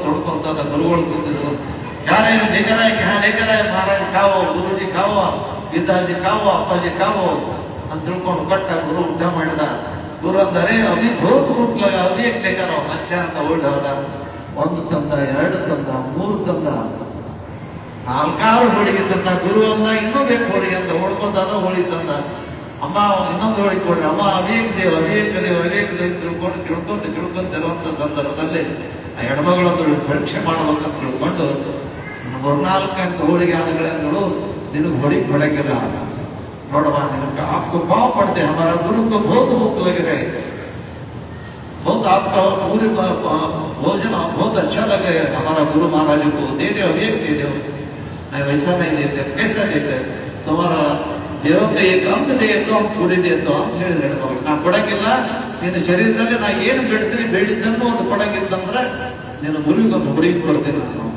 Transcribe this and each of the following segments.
ತೊಡ್ಕೊಂತ ಗುರುಗಳು ಕೂತಿದ್ರು. ಯಾರೇ लेकर आए क्या लेकर आए महाराज खाओ गुरुजी खाओ पिताजी खाओ अप्पाजी खाओ ಅಂತ ತಿಳ್ಕೊಂಡು ಕಟ್ಟ ಗುರು ಊಟ ಮಾಡಿದ. ಗುರು ಅಂದರೆ ಅಭಿ ಭೋಗ ರೂಪ ಅಭಿ ಬೇಕಾರ ಮನುಷ್ಯ ಅಂತ ಓಡಿ ಹೋದ. ಒಂದು ತಂದ, ಎರಡು ತಂದ, ಮೂರು ತಂದ, ನಾಲ್ಕಾರು ಹೋಳಿಗೆ ತಂದ. ಗುರು ಅಂದ ಇನ್ನೂ ಬೇಕು ಹೋಳಿಗೆ ಅಂತ ಓಡ್ಕೊಂಡಾದ ಹೋಳಿ ತಂದ. ಅಮ್ಮ ಇನ್ನೊಂದು ಹೋಳಿಗೆ ಕೊಡ್ರಿ, ಅಮ್ಮ ಅವಿಯಕ್ ದೇವ್ ತಿಳ್ಕೊಂತಿರುವಂತ ಸಂದರ್ಭದಲ್ಲಿ ಆ ಹೆಣ್ಮಗಳೊಂದು ಪರೀಕ್ಷೆ ಮಾಡ್ಬೇಕಂತ ತಿಳ್ಕೊಂಡು 4 ಹೋಳಿಗೆ ಆದಗಳೆಂದಳು, ನಿನಗೆ ಹೊಡಿಗೆ ಹೊಡಗಿಲ್ಲ ನೋಡವಾ, ನಿನಗೆ आपको पाँव पड़ते हमारा गुरु को बहुत भूख लग रहे, बहुत आपका पूरे भोजन बहुत अच्छा लगे हमारा गुरु महाराज को, दे दो एक दे दो. नहीं वैसा नहीं देते, कैसा देते, तुम्हारा देव का एक अंग दे दो हम पूरी दे दो ಅಂತ ಹೇಳಿದ್ರೆ ನಾ ಕೊಡಂಗಿಲ್ಲ, ನಿನ್ನ ಶರೀರದಲ್ಲಿ ನಾ ಏನು ಬೇಡ್ತೀನಿ ಬೇಡಿದ್ದನ್ನು ಒಂದು ಕೊಡಂಗಿತ್ತಂದ್ರೆ ನೀನು ಗುರುವಿಗೊಂದು ಹುಡುಗಿ ಕೊಡ್ತೇನೆ ನಾನು.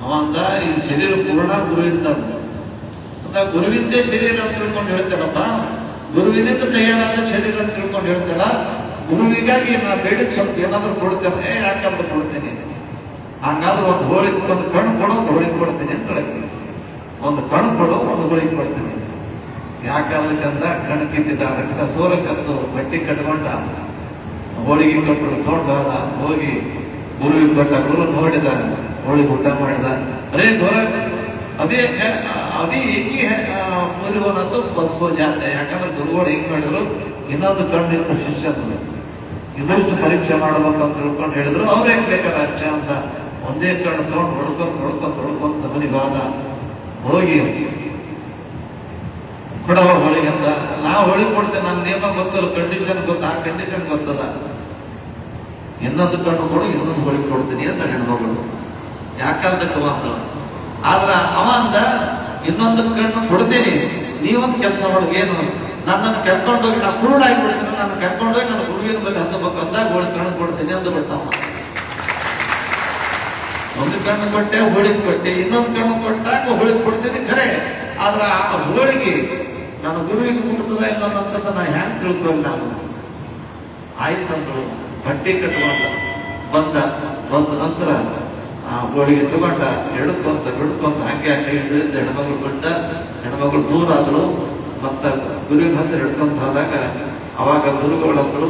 ಅವ ಅಂದ ಈ ಶರೀರ ಪೂರ್ಣ ಗುರುವಿಂದ ಅಂತ, ಗುರುವಿಂದೇ ಶರೀರ ಅಂತ ತಿಳ್ಕೊಂಡು ಹೇಳ್ತೇನಪ್ಪ, ಗುರುವಿನಿಂದ ತಯಾರಾದ ಶರೀರ ಅಂತ ತಿಳ್ಕೊಂಡು ಹೇಳ್ತೇನ. ಗುರುವಿಗಾಗಿ ನಾ ಬೇಡಿದ ಸ್ವಲ್ಪ ಏನಾದ್ರೂ ಕೊಡ್ತೇನೆ, ಯಾಕಂದ್ರೆ ಕೊಡ್ತೇನೆ, ಹಂಗಾದ್ರೆ ಒಂದು ಹೋಳಿಗೆ ಒಂದು ಕಣ್ಣು ಕೊಡೋ ಒಂದು ಹೋಳಿಗೆ ಕೊಡ್ತೇನೆ ಅಂತ ಹೇಳ್ತೀನಿ. ಒಂದು ಕಣ್ಣು ಕೊಡೋ ಒಂದು ಹೋಳಿಗೆ ಕೊಡ್ತೇನೆ. ಯಾಕಂದ ಕಣ್ಣು ಕಿತ್ತಿದ್ದ, ರಕ್ತ ಸೋರ ಕತ್ತು ಬಟ್ಟೆ ಕಟ್ಕೊಂಡ, ಹೋಳಿಗೆ ಕೊಟ್ಟರು ತಗೊಂಡ ಹೋಗಿ ಗುರುವಿಗೆ ಕೊಟ್ಟ. ಗುರು ನೋಡಿದ, ಹೋಳಿಗೆ ಊಟ ಮಾಡಿದ. ಅರೇ ಗೋರ ಅದೇ ಅದೇ ಏಕಿ ಮೂಲ್ಯವನ್ನಂತೂ ಬಸ್ ಜಾತೆ. ಯಾಕಂದ್ರೆ ಗುರುಗಳು ಹೆಂಗ್ ಮಾಡಿದ್ರು, ಇನ್ನೊಂದು ಕಣ್ಣಿತ್ತು ಶಿಷ್ಯರು, ಇದಷ್ಟು ಪರೀಕ್ಷೆ ಮಾಡ್ಬೇಕಂತ ತಿಳ್ಕೊಂಡು ಹೇಳಿದ್ರು. ಅವ್ರು ಹೆಂಗ್ ಬೇಕಾದ್ರೆ ಅಚ್ಚ ಅಂತ ಒಂದೇ ಕಣ್ಣು ತಗೊಂಡು ಹೊಡ್ಕೊಂತ ಮನೆಗೆ ಹೋದ. ಹೋಗಿ ಕೊಡವ ಹೋಳಿಗೆ ಅಂತ, ನಾ ಹೋಳಿಗೆ ಕೊಡ್ತೇನೆ, ನನ್ನ ನಿಯಮ ಗೊತ್ತಲ್ಲ, ಕಂಡೀಷನ್ ಗೊತ್ತ, ಆ ಕಂಡೀಷನ್ ಗೊತ್ತದ, ಇನ್ನೊಂದು ಕಣ್ಣು ಕೊಡು ಇನ್ನೊಂದು ಹೋಳಿಗೆ ಕೊಡ್ತೀನಿ ಅಂತ ಹೆಣ್ಮಗಳು. ಯಾಕಂತಕ್ಕ ಮಾತ್ರ ಆದ್ರ ಅವ ಅಂದ ಇನ್ನೊಂದು ಕಣ್ಣು ಕೊಡ್ತೀನಿ, ನೀವೊಂದು ಕೆಲಸ ಮಾಡೋದು ಏನು, ನನ್ನನ್ನು ಕರ್ಕೊಂಡೋಗಿ ನಾ ಪೂರ್ಣ ಆಗಿಬಿಡ್ತೀನಿ, ನನ್ನ ಕರ್ಕೊಂಡೋಗಿ ನನ್ನ ಗುರುವಿನ ಬಗ್ಗೆ ಹತ್ತಬೇಕು ಅಂದಾಗ ಹೋಳಿಗೆ ಕಣ್ಣು ಕೊಡ್ತೀನಿ ಅಂತ ಬಿಟ್ಟವ. ಒಂದು ಕಣ್ಣು ಕೊಟ್ಟೆ ಹೋಳಿಗೆ ಕೊಟ್ಟೆ, ಇನ್ನೊಂದು ಕಣ್ಣು ಕೊಟ್ಟಾಗ ಹೋಳಿಗೆ ಕೊಡ್ತೀನಿ ಖರೆ, ಆದ್ರ ಆ ಹೋಳಿಗೆ ನನ್ನ ಗುರುವಿಗೆ ಕೊಡ್ತದ ಇನ್ನೊಂದಂತ ನಾ ಹ್ಯಾಂಗ್ ತಿಳ್ಕೊಳ್ಳಿ. ನಾನು ಆಯ್ತಂದ್ರು, ಬಟ್ಟೆ ಕಟ್ಕೊಂಡ ಬಂದ ನಂತರ ಆ ಹೋಳಿಗೆ ತಗೊಂಡ, ಹಿಡ್ಕೊಂತ ಹಂಗೆ ಹಿಡಿದ ಹೆಣ್ಮಗಳು ಕೊಟ್ಟ. ಹೆಣ್ಮಗಳು ದೂರ ಆದ್ರು, ಮತ್ತ ಗುರುವಿನ ಹತ್ರ ಹಿಡ್ಕೊಂತ ಹೋದಾಗ ಅವಾಗ ಗುರುಗಳಂದ್ರು,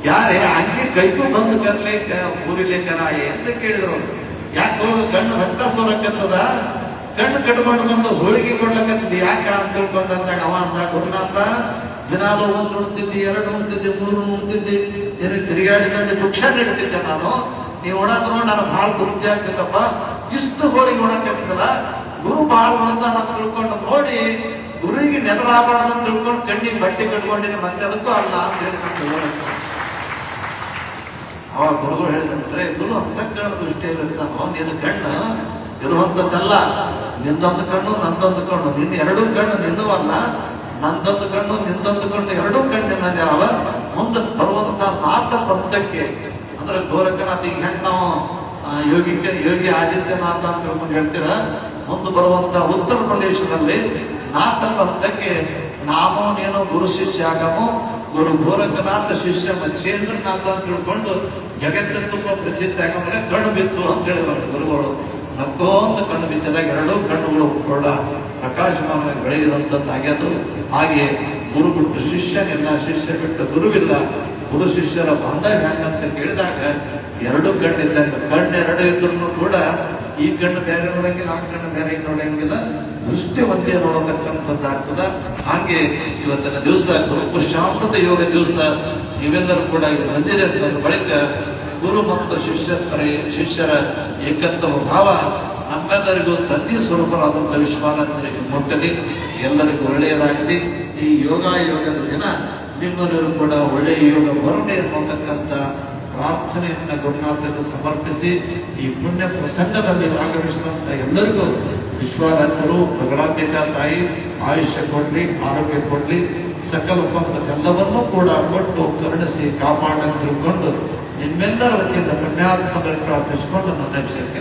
ಯಾರೇ ಹಂಗೆ ಕೈಗೂ ಬಂದು ಕರ್ಲಿಕ್ಕೆ ಪೂರಿಲೇಖನ ಅಂತ ಕೇಳಿದ್ರು. ಯಾಕೆ ಕಣ್ಣು ರಕ್ತ ಸೋರಕ್ಕತ್ತದ, ಕಣ್ಣು ಕಟ್ಕೊಂಡು ಬಂದು ಹೋಳಿಗೆ ಕೊಡ್ಲಕ್ಕತ್ತದ ಯಾಕ ಅಂತ ತಿಳ್ಕೊಂಡಂದಾಗ ಅವ ಅಂದ, ಗುರುನಾಥ ದಿನಾಲು 1 ಉಣ್ತಿದ್ದಿ, 2 ಉಣ್ತಿದ್ದಿ, 3 ಉಣ್ತಿದ್ದಿ, ನಿನಗೆ ತಿರುಗಾಡಿದಂತೆ ಭಿಕ್ಷ ನೀಡ್ತಿದ್ದೆ ನಾನು, ನೀವು ಉಣಾದ್ರು ನನಗೆ ಬಹಳ ತೃಪ್ತಿ ಆಗ್ತಿದ್ದಪ್ಪ, ಇಷ್ಟು ಹೋಳಿಗೆ ಉಣಕ್ಕಾಗ್ತಲ್ಲ, ಗುರು ಬಹಳ ಉಣಂತ ನಾನು ತಿಳ್ಕೊಂಡು ನೋಡಿ ಗುರುವಿಗೆ ನೆದರಾಗಬಾರ್ದಂತ ತಿಳ್ಕೊಂಡು ಕಣ್ಣಿಗೆ ಬಟ್ಟೆ ಕಟ್ಕೊಂಡಿನಿ, ಮತ್ತೆ ಅದಕ್ಕೂ ಅಲ್ಲ ಅಂತ ಹೇಳ್ಕೊಂಡು ಅವಾಗ ಗುರುಗಳು ಹೇಳಿದ್ರೆ, ಗುರು ಅಂತಃಕರಣ ದೃಷ್ಟಿಯಲ್ಲಿ ಇರ್ತಾನೋ, ನಿನ್ನ ಕಣ್ಣು ಇರುವಂತದ್ದಲ್ಲ, ನಿಂದೊಂದು ಕಣ್ಣು ನಂದೊಂದು ಕಣ್ಣು, ನಿನ್ನ 2 ಕಣ್ಣು ನಿನ್ನವಲ್ಲ, ನಂದೊಂದು ಕಣ್ಣು ನಿಂದೊಂದು ಕಣ್ಣು, 2 ಕಣ್ಣಿನ ಯಾವ ಮುಂದೆ ಬರುವಂತ ನಾಥ ಪಂಥಕ್ಕೆ ಅಂದ್ರೆ ಗೋರಖನಾಥ. ಈಗ ಹೆಂಗ್ ನಾವು ಯೋಗಿ ಆದಿತ್ಯನಾಥ ಅಂತ ತಿಳ್ಕೊಂಡು ಹೇಳ್ತೀರ, ಮುಂದೆ ಬರುವಂತ ಉತ್ತರ ಪ್ರದೇಶದಲ್ಲಿ ನಾಥ ಪಂಥಕ್ಕೆ ನಾಮೋ ನೇನೋ ಗುರು ಶಿಷ್ಯ ಆಗಮೋ, ಗುರು ಗೋರಖನಾಥ ಶಿಷ್ಯ ಮಚ್ಚೇಂದ್ರನಾಥ ಅಂತ ತಿಳ್ಕೊಂಡು ಜಗತ್ತಿನ ತುಂಬಾ ಪ್ರಸಿದ್ಧ ಆಗಮನೆ ಕಣ್ಣು ಬಿಚ್ಚು ಅಂತ ಹೇಳಿದ್ರು ಗುರುಗಳು. ನಕ್ಕೋಂತ ಕಣ್ಣು ಬಿಚ್ಚಿದಾಗ 2 ಕಣ್ಣುಗಳು ಕೂಡ ಪ್ರಕಾಶಮಾನವಾಗಿ ಬೆಳೆಯುವಂತದ್ದಾಗ್ಯದು. ಹಾಗೆ ಗುರು ಬಿಟ್ಟು ಶಿಷ್ಯನಿಲ್ಲ, ಶಿಷ್ಯ ಬಿಟ್ಟು ಗುರುವಿಲ್ಲ, ಗುರು ಶಿಷ್ಯರ ಬಂಧ ಹೆಂಗಂತ ಕೇಳಿದಾಗ 2 ಕಣ್ಣಿದ್ದಂಗ, ಕಣ್ಣು 2 ಇದ್ರು ಕೂಡ ಈ ಕಣ್ಣು ಬೇರೆ ನೋಡಂಗಿಲ್ಲ, ಆ ಕಣ್ಣು ಬೇರೆ ನೋಡಂಗಿಲ್ಲ, ದೃಷ್ಟಿ ಒಂದೇ ನೋಡತಕ್ಕಂಥದ್ದಾಗ್ತದ. ಹಾಗೆ ಇವತ್ತಿನ ದಿವಸ ಗುರುಪುರುಷಾಮೃತ ಯೋಗ ದಿವಸ ನೀವೆಲ್ಲರೂ ಕೂಡ ಬಂದಿದೆ. ಬಳಿಕ ಗುರು ಮತ್ತು ಶಿಷ್ಯರ ಏಕತ್ವ ಭಾವ ನಮ್ಮೆಲ್ಲರಿಗೂ ತಂದೆ ಸ್ವರೂಪರಾದಂಥ ವಿಶ್ವಾನಂದರಿಗೆ ಮುಟ್ಟಲಿ, ಎಲ್ಲರಿಗೂ ಒಳ್ಳೆಯದಾಗಲಿ. ಈ ಯೋಗದ ದಿನ ನಿಮ್ಮೆಲ್ಲರೂ ಕೂಡ ಒಳ್ಳೆಯ ಯೋಗ ಬರಲಿ ಅನ್ನತಕ್ಕಂಥ ಪ್ರಾರ್ಥನೆಯನ್ನ ಗುರುನಾಥಕ್ಕೆ ಸಮರ್ಪಿಸಿ ಈ ಪುಣ್ಯ ಪ್ರಸಂಗದಲ್ಲಿ ಆಗಮಿಸಿದಂತ ಎಲ್ಲರಿಗೂ ವಿಶ್ವಾರಾಧ್ಯರು ಪ್ರಗಡಾಂಬಿಕಾ ತಾಯಿ ಆಯುಷ್ಯ ಕೊಡ್ಲಿ, ಆರೋಗ್ಯ ಕೊಡ್ಲಿ, ಸಕಲ ಸಂಪತ್ತೆಲ್ಲವನ್ನೂ ಕೂಡ ಕೊಟ್ಟು ಕರುಣಿಸಿ ಕಾಪಾಡಂತ ತಿಳ್ಕೊಂಡು ನಿಮ್ಮೆಲ್ಲರ ವತಿಯಿಂದ ಪುಣ್ಯಾತ್ಮಕರು ಪ್ರಾರ್ಥಿಸಿಕೊಂಡು ನನ್ನ ವಿಷಯಕ್ಕೆ